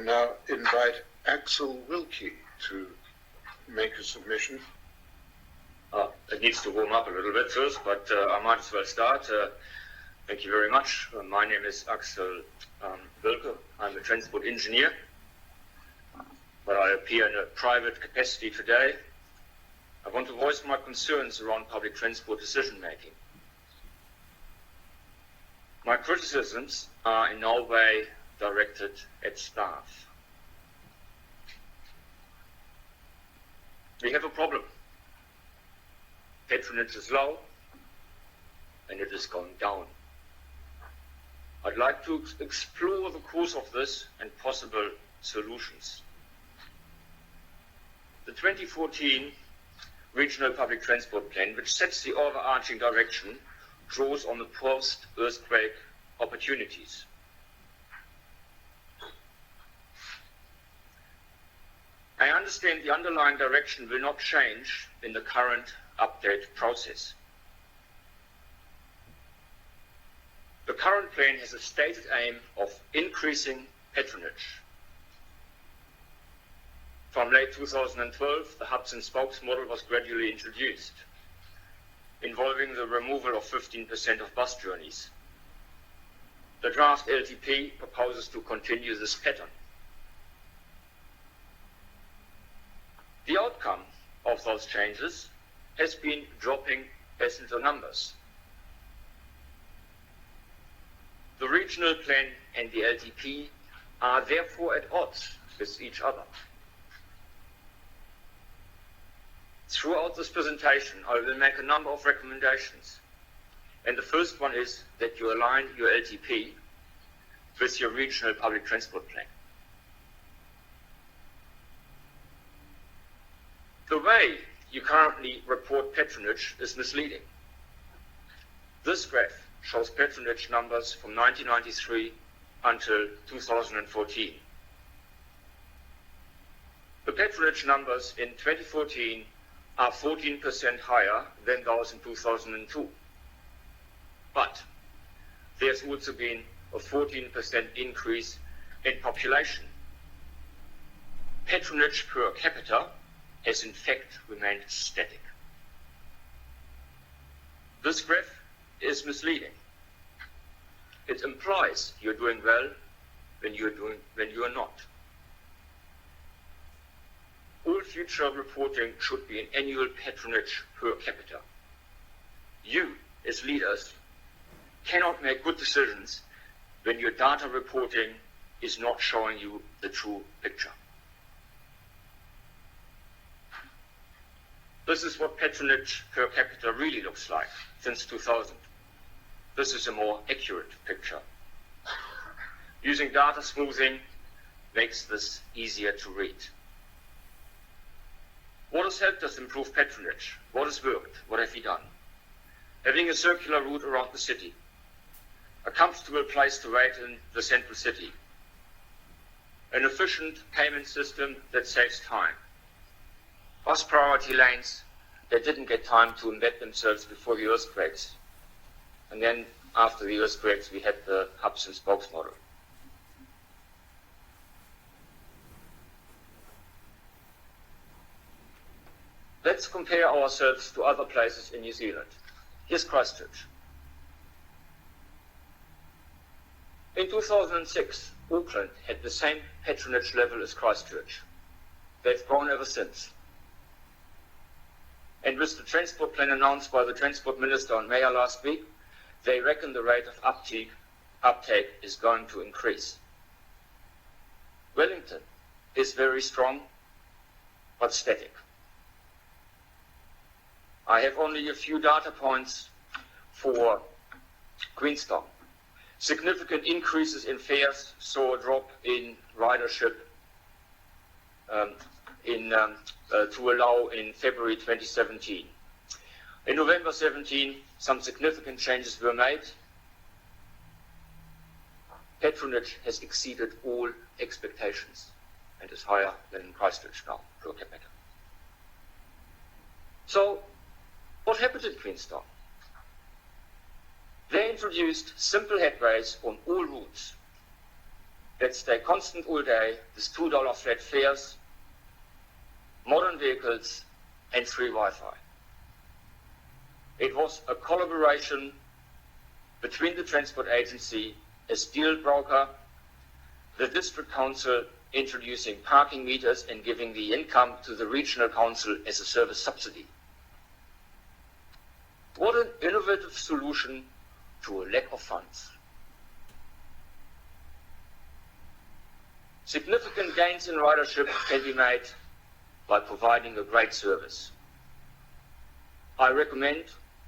will now invite Downard-Wilke to make a submission. It needs to warm up a little bit first, but I might as well start. Thank you very much. My name is Downard-Wilke. I'm a transport engineer, but I appear in a private capacity today. I want to voice my concerns around public transport decision making. My criticisms are in no way directed at staff. We have a problem. Patronage is low and it is going down. I'd like to explore the cause of this and possible solutions. The 2014 Regional Public Transport Plan, which sets the overarching direction, draws on the post-earthquake opportunities. I understand the underlying direction will not change in the current update process. The current plan has a stated aim of increasing patronage. From late 2012, the hubs and spokes model was gradually introduced, involving the removal of 15% of bus journeys. The draft LTP proposes to continue this pattern. The outcome of those changes has been dropping passenger numbers. The regional plan and the LTP are therefore at odds with each other. Throughout this presentation, I will make a number of recommendations. And the first one is that you align your LTP with your regional public transport plan. The way you currently report patronage is misleading. This graph shows patronage numbers from 1993 until 2014. The patronage numbers in 2014 are 14% higher than those in 2002. But there's also been a 14% increase in population. Patronage per capita has in fact remained static. This graph is misleading. It implies you're doing well when you are not. All future reporting should be an annual patronage per capita. You, as leaders, cannot make good decisions when your data reporting is not showing you the true picture. This is what patronage per capita really looks like since 2000. This is a more accurate picture. Using data smoothing makes this easier to read. What has helped us improve patronage? What has worked? What have we done? Having a circular route around the city, a comfortable place to wait in the central city, an efficient payment system that saves time, bus priority lanes that didn't get time to embed themselves before the earthquakes. And then after the earthquakes, we had the hubs and spokes model. Let's compare ourselves to other places in New Zealand. Here's Christchurch. In 2006, Auckland had the same patronage level as Christchurch. They've grown ever since. And with the transport plan announced by the Transport Minister and Mayor last week, they reckon the rate of uptake is going to increase. Wellington is very strong, but static. I have only a few data points for Queenstown. Significant increases in fares saw a drop in ridership to allow in February 2017. In November 17, some significant changes were made. Patronage has exceeded all expectations and is higher than in Christchurch now per capita. So, what happened in Queenstown? They introduced simple headways on all routes. that stay constant all day with $2 flat fares, modern vehicles, and free Wi-Fi. It was a collaboration between the transport agency, a steel broker, the district council introducing parking meters and giving the income to the regional council as a service subsidy. What an innovative solution to a lack of funds. Significant gains in ridership can be made by providing a great service. I recommend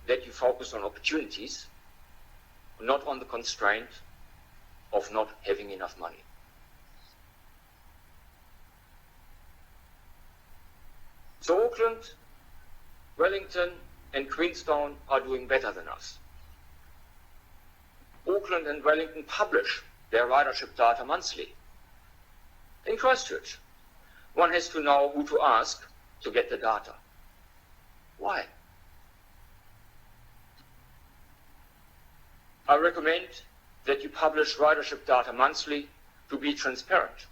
that you focus on opportunities, not on the constraint of not having enough money. So Auckland, Wellington, and Queenstown are doing better than us. Auckland and Wellington publish their ridership data monthly. In Christchurch, one has to know who to ask to get the data. Why? I recommend that you publish ridership data monthly to be transparent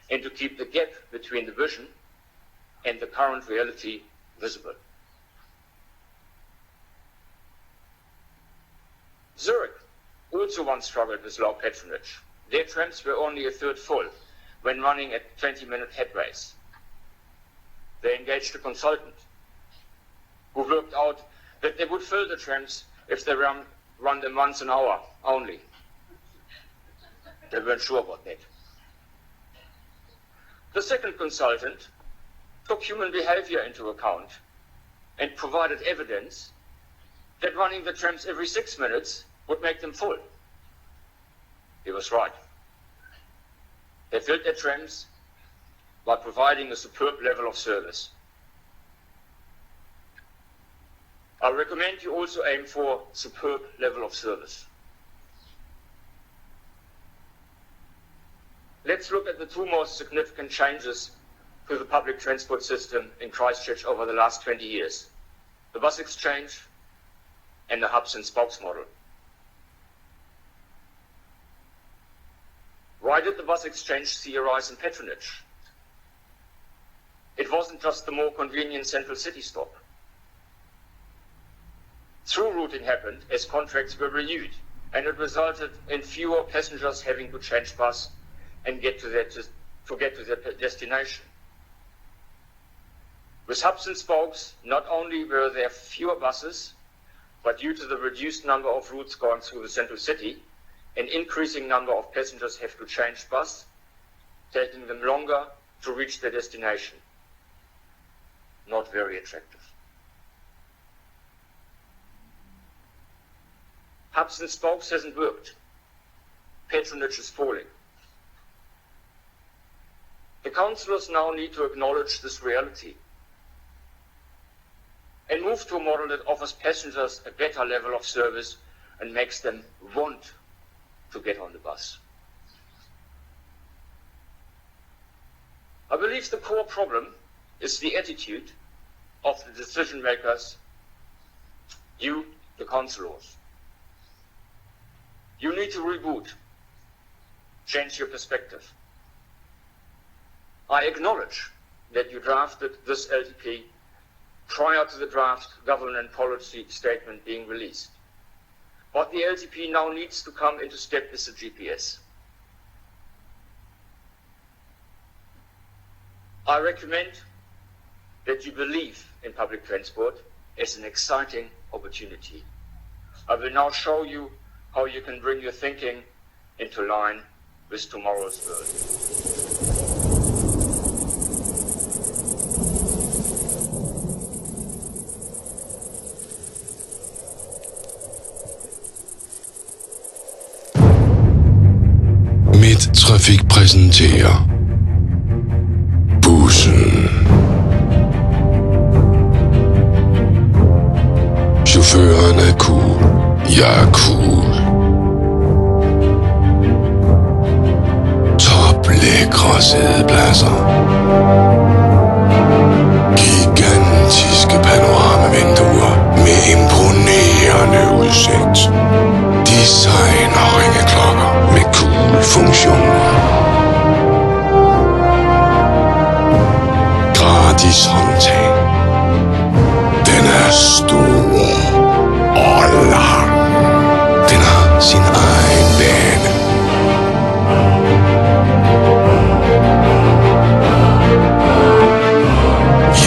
and to keep the gap between the vision and the current reality visible. Zurich also once struggled with low patronage. Their trams were only a third full when running at 20-minute headways. They engaged a consultant who worked out that they would fill the trams if they run them once an hour only. They weren't sure about that. The second consultant took human behavior into account and provided evidence that running the trams every 6 minutes would make them full. He was right. They filled their trams by providing a superb level of service. I recommend you also aim for superb level of service. Let's look at the two most significant changes to the public transport system in Christchurch over the last 20 years. The bus exchange and the hubs and spokes model. Why did the bus exchange see a rise in patronage? It wasn't just the more convenient central city stop. Through routing happened as contracts were renewed, and it resulted in fewer passengers having to change bus and get to their destination. With hubs and spokes, not only were there fewer buses, but due to the reduced number of routes going through the central city, an increasing number of passengers have to change bus, taking them longer to reach their destination. Not very attractive. Hubs and spokes hasn't worked. Patronage is falling. The councillors now need to acknowledge this reality and move to a model that offers passengers a better level of service and makes them want to get on the bus. I believe the core problem is the attitude of the decision makers, you, the councillors. You need to reboot, change your perspective. I acknowledge that you drafted this LTP prior to the draft government policy statement being released. But the LTP now needs to come into step with the GPS. I recommend that you believe in public transport as an exciting opportunity. I will now show you how you can bring your thinking into line with tomorrow's world. Trafik præsenterer Bussen. Chaufføren er cool, jeg er cool. Toplækre sædepladser. Gigantiske panoramavinduer med imponerende udsigt. Design og ringeklokker med cool funktioner. Gratis håndtag. Den er stor og lang. Den har sin egen bane.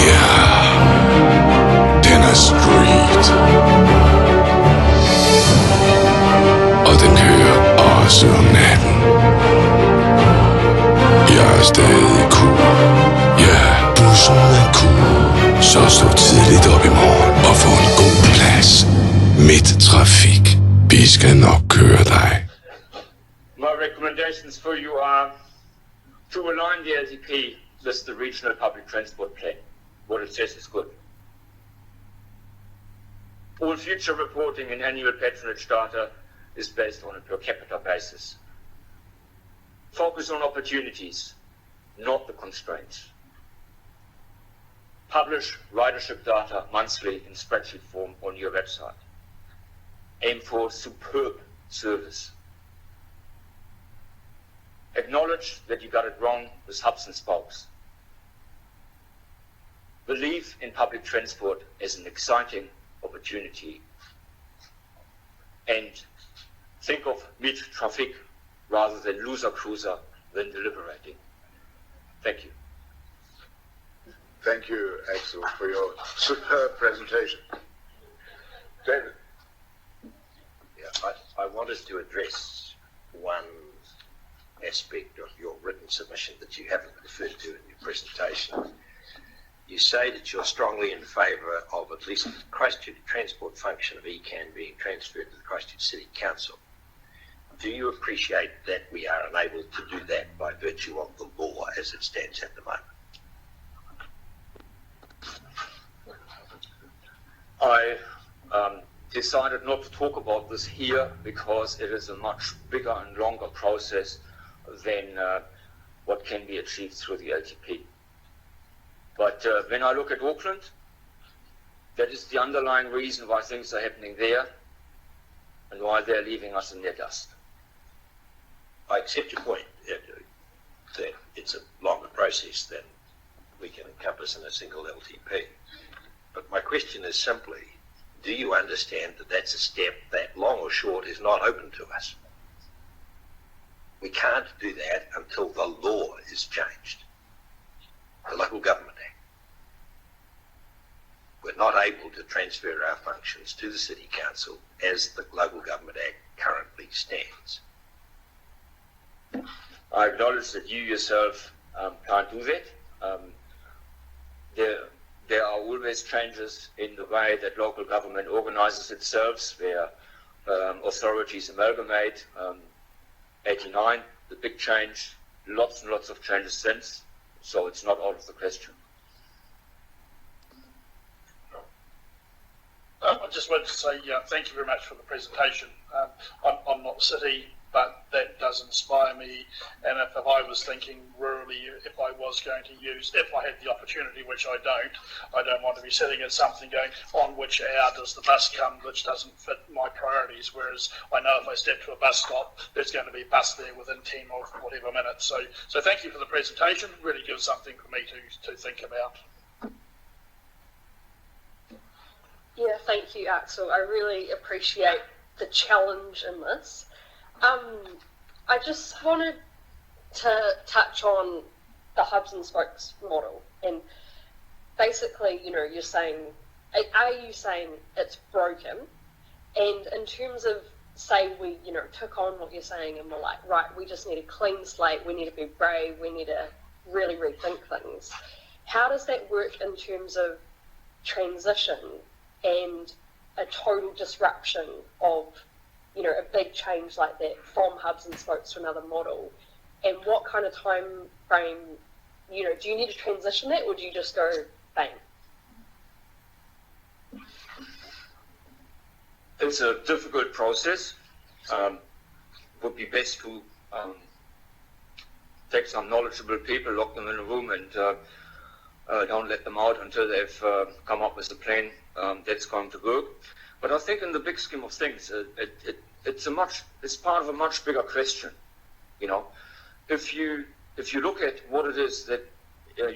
Ja, den er street. Og den kører også om natten. Jeg er stadig cool. Ja, bussen er cool. Så stå tidligt op i morgen og få en god plads. Midt trafik. Vi skal nok køre dig. My recommendations for you are to align the LTP with the regional public transport plan. What it says is good. All future reporting in annual patronage data is based on a per capita basis. Focus on opportunities, not the constraints. Publish ridership data monthly in spreadsheet form on your website. Aim for superb service. Acknowledge that you got it wrong with hubs and spokes. Believe in public transport as an exciting opportunity. And think of mid-traffic rather than loser-cruiser when deliberating. Thank you. Thank you, Axel, for your superb presentation. David. Yeah, I wanted to address one aspect of your written submission that you haven't referred to in your presentation. You say that you're strongly in favour of at least the Christchurch transport function of ECan being transferred to the Christchurch City Council. Do you appreciate that we are unable to do that by virtue of the law as it stands at the moment? I decided not to talk about this here because it is a much bigger and longer process than what can be achieved through the LTP. But when I look at Auckland, that is the underlying reason why things are happening there and why they're leaving us in their dust. I accept your point that it's a longer process than we can encompass in a single LTP. But my question is simply, do you understand that that's a step that, long or short, is not open to us? We can't do that until the law is changed, the Local Government Act. We're not able to transfer our functions to the City Council as the Local Government Act currently stands. I acknowledge that you yourself can't do that. There are always changes in the way that local government organizes itself, where authorities amalgamate. 89, the big change, lots and lots of changes since, so it's not out of the question. I just wanted to say thank you very much for the presentation. I'm not city, but that does inspire me. And if I was thinking rurally, if I was going to use, if I had the opportunity, which I don't want to be sitting at something going, on which hour does the bus come, which doesn't fit my priorities. Whereas I know if I step to a bus stop, there's going to be a bus there within 10 or whatever minutes. So thank you for the presentation. Really gives something for me to think about. Yeah, thank you, Axel. I really appreciate the challenge in this. I just wanted to touch on the hubs and spokes model, and basically, you're saying, are you saying it's broken? And in terms of, say we, took on what you're saying and we're like, right, we just need a clean slate, we need to be brave, we need to really rethink things. How does that work in terms of transition and a total disruption of, a big change like that from hubs and spokes to another model? And what kind of time frame, do you need to transition that, or do you just go bang? It's a difficult process. Would be best to take some knowledgeable people, lock them in a room, and don't let them out until they've come up with a plan that's going to work. But I think in the big scheme of things, it's part of a much bigger question. You know, if you look at what it is that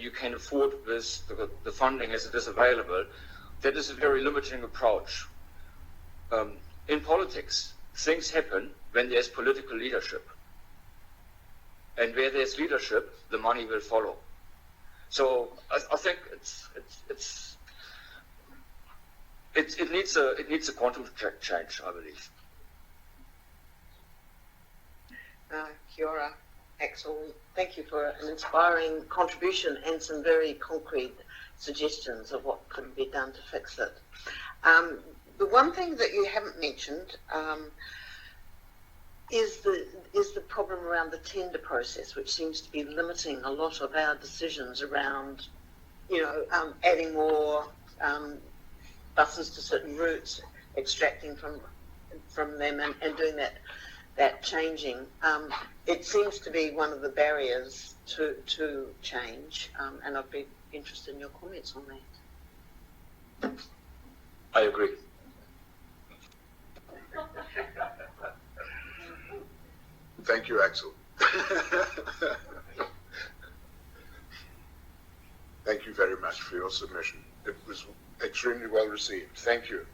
you can afford with the funding as it is available, that is a very limiting approach. In politics, things happen when there's political leadership. And where there's leadership, the money will follow. So I think it needs a quantum change, I believe. Kia ora, Axel. Thank you for an inspiring contribution and some very concrete suggestions of what could be done to fix it. The one thing that you haven't mentioned is the problem around the tender process, which seems to be limiting a lot of our decisions around, adding more buses to certain routes, extracting from them, and doing that changing. It seems to be one of the barriers to change, and I'd be interested in your comments on that. I agree. Thank you, Axel. Thank you very much for your submission. It was extremely well received. Thank you.